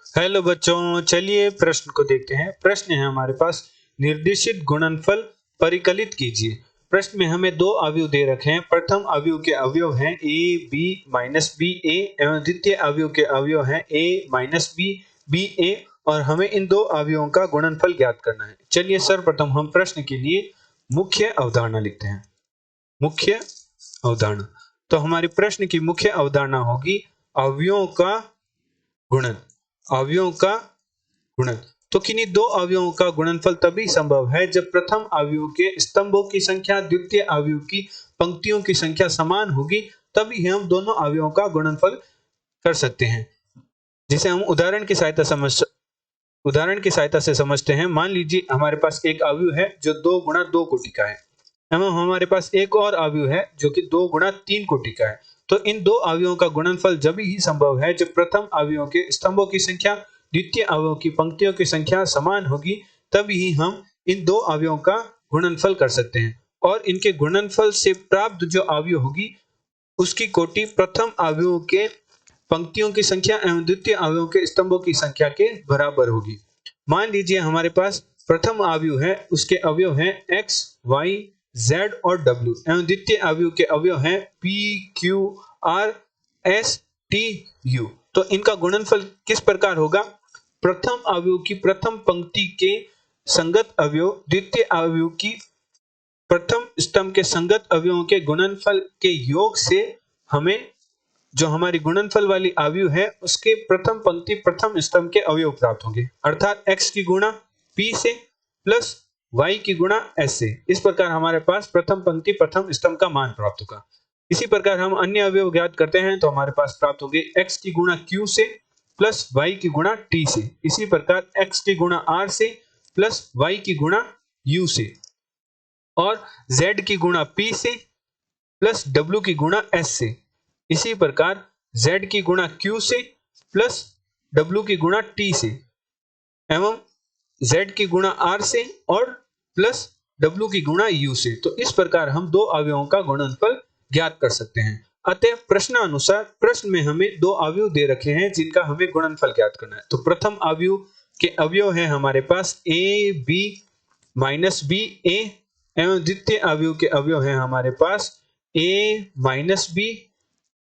Hello बच्चों, चलिए प्रश्न को देखते हैं। प्रश्न है हमारे पास, निर्देशित गुणनफल परिकलित कीजिए। प्रश्न में हमें दो अवयव दे रखे हैं। प्रथम अवयव के अवयव हैं a b माइनस बी ए एवं द्वितीय अवयव के अवयव हैं a माइनस बी बी ए और हमें इन दो अवयवों का गुणनफल ज्ञात करना है। चलिए सर्वप्रथम हम प्रश्न के लिए मुख्य अवधारणा लिखते हैं। मुख्य अवधारणा, तो हमारी प्रश्न की मुख्य अवधारणा होगी अवयवों का गुणन। अवयवों का गुणन, तो किन्हीं दो अवयवों का गुणनफल तभी संभव है जब प्रथम अवयव के स्तंभों की संख्या द्वितीय अवयव की पंक्तियों की संख्या समान होगी, तभी हम दोनों अवयवों का गुणनफल कर सकते हैं। जिसे हम उदाहरण की सहायता से समझते हैं। मान लीजिए हमारे पास एक अवयव है जो 2 गुणा 2 कोटि का है एवं हमारे पास एक और अवयव है जो कि 2 गुणा 3 कोटि का है। तो इन दो अवयवों का गुणनफल जब ही संभव है जब प्रथम अवयव के स्तंभों की संख्या द्वितीय अवयव की पंक्तियों की संख्या समान होगी, तभी ही हम इन दो अवयवों का गुणनफल कर सकते हैं। और इनके गुणनफल से प्राप्त जो अवयव होगी उसकी कोटि प्रथम अवयव के पंक्तियों की संख्या एवं द्वितीय अवयव के स्तंभों की संख्या के बराबर होगी। मान लीजिए हमारे पास प्रथम अवयव है, उसके अवयव हैं x, y, z और w एवं द्वितीय अवयव के अवयव हैं p, q, r, s, t, u। तो इनका गुणनफल किस प्रकार होगा? प्रथम अवयव की प्रथम पंक्ति के संगत अवयव द्वितीय अवयव की प्रथम स्तंभ के संगत अवयवों के गुणनफल के योग से हमें जो हमारी गुणनफल वाली अवयव है उसके प्रथम पंक्ति प्रथम स्तंभ के अवयव प्राप्त होंगे, अर्थात x की गुणा p से प्लस y की गुणा s से। इस प्रकार हमारे पास प्रथम पंक्ति प्रथम स्तंभ का मान प्राप्त होगा। इसी प्रकार हम अन्य अवयव ज्ञात करते हैं तो हमारे पास प्राप्त होंगे x की गुणा q से प्लस y की गुणा t से। इसी प्रकार x की गुणा r से प्लस y की गुणा u से और z की गुणा p से प्लस w की गुणा s से। इसी प्रकार z की गुणा q से प्लस w की गुणा t से एवं z की गुणा r से और प्लस w की गुणा u से। तो इस प्रकार हम दो अवयवों का गुणनफल ज्ञात कर सकते हैं। अतः प्रश्नानुसार प्रश्न में हमें दो अवयव दे रखे हैं जिनका हमें गुणनफल ज्ञात करना है। तो प्रथम अवयव के अवयव है हमारे पास a b minus b a एवं द्वितीय अवयव के अवयव है हमारे पास a माइनस b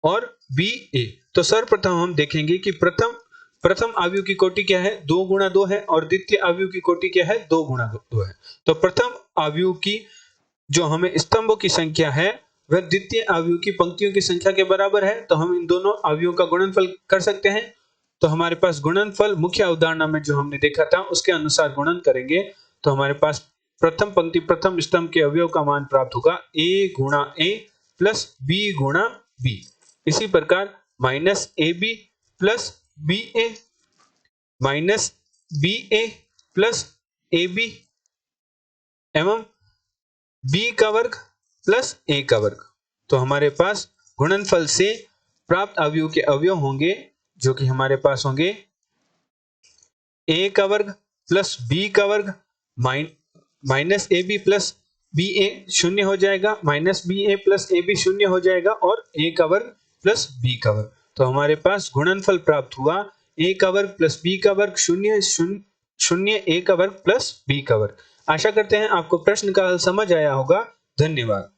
और बी ए। तो सर्वप्रथम हम देखेंगे कि प्रथम अवयव की कोटि क्या है? 2 गुणा 2 है और द्वितीय अवयव की कोटि क्या है? 2 गुणा 2 है। तो प्रथम अवयव की जो हमें स्तंभों की संख्या है वह द्वितीय अवयव की पंक्तियों की संख्या के बराबर है, तो हम इन दोनों अवयवों का गुणनफल कर सकते हैं। तो हमारे पास गुणनफल मुख्य अवधारणा में जो हमने देखा था उसके अनुसार गुणन करेंगे तो हमारे पास प्रथम पंक्ति प्रथम स्तंभ के अवयव का मान प्राप्त होगा a गुणा a प्लस b गुणा b। इसी प्रकार minus A B plus B A minus B A plus A B एवं b का वर्ग प्लस a का वर्ग। तो हमारे पास गुणनफल से प्राप्त अवयव के अवयव होंगे जो कि हमारे पास होंगे a का वर्ग प्लस b का वर्ग minus A B plus B A शून्य हो जाएगा, minus B A plus A B शून्य हो जाएगा और a का वर्ग प्लस b का वर्ग। तो हमारे पास गुणनफल प्राप्त हुआ a का वर्ग प्लस b का वर्ग शून्य शून्य a का वर्ग प्लस b का वर्ग। आशा करते हैं आपको प्रश्न का हल समझ आया होगा। धन्यवाद।